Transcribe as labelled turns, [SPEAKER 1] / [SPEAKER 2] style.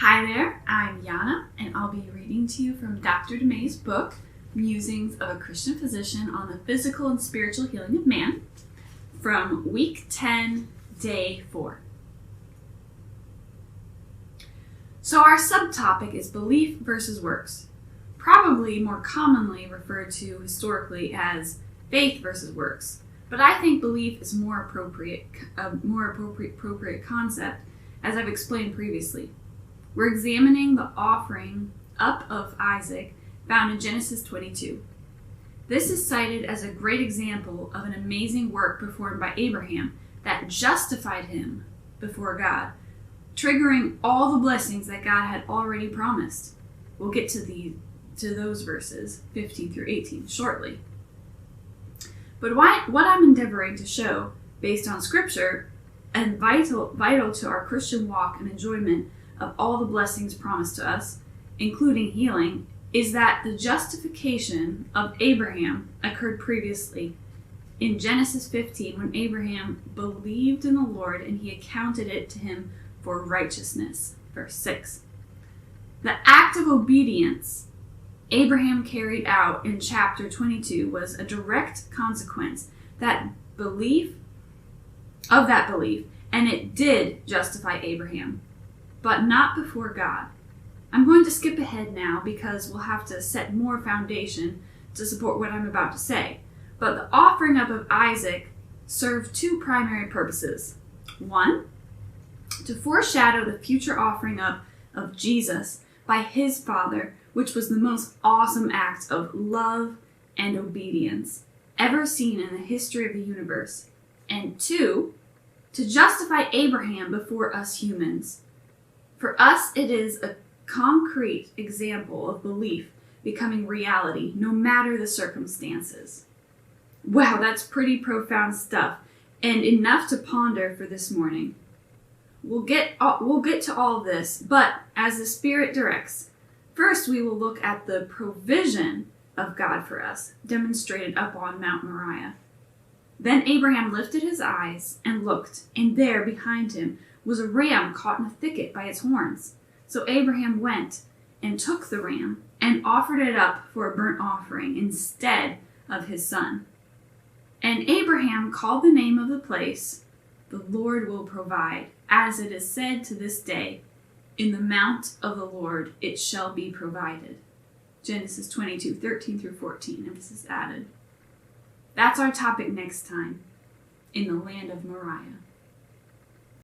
[SPEAKER 1] Hi there, I'm Yana, and I'll be reading to you from Dr. DeMay's book, Musings of a Christian Physician on the Physical and Spiritual Healing of Man, from week 10, day 4. So our subtopic is belief versus works, probably more commonly referred to historically as faith versus works, but I think belief is a more appropriate concept, as I've explained previously. We're examining the offering up of Isaac found in Genesis 22. This is cited as a great example of an amazing work performed by Abraham that justified him before God, triggering all the blessings that God had already promised. We'll get to those verses 15 through 18 shortly. But what I'm endeavoring to show, based on Scripture, and vital to our Christian walk and enjoyment of all the blessings promised to us, including healing, is that the justification of Abraham occurred previously in Genesis 15 when Abraham believed in the Lord and he accounted it to him for righteousness. Verse 6. The act of obedience Abraham carried out in chapter 22 was a direct consequence of that belief, and it did justify Abraham, but not before God. I'm going to skip ahead now because we'll have to set more foundation to support what I'm about to say. But the offering up of Isaac served two primary purposes. One, to foreshadow the future offering up of Jesus by his Father, which was the most awesome act of love and obedience ever seen in the history of the universe. And two, to justify Abraham before us humans. For us, it is a concrete example of belief becoming reality, no matter the circumstances. Wow, that's pretty profound stuff, and enough to ponder for this morning. We'll get to all this, but as the Spirit directs, first we will look at the provision of God for us, demonstrated up on Mount Moriah. Then Abraham lifted his eyes and looked, and there behind him was a ram caught in a thicket by its horns. So Abraham went and took the ram and offered it up for a burnt offering instead of his son. And Abraham called the name of the place, "The Lord will provide," as it is said to this day, "In the mount of the Lord it shall be provided." Genesis 22, 13 through 14, emphasis added. That's our topic next time, in the land of Moriah.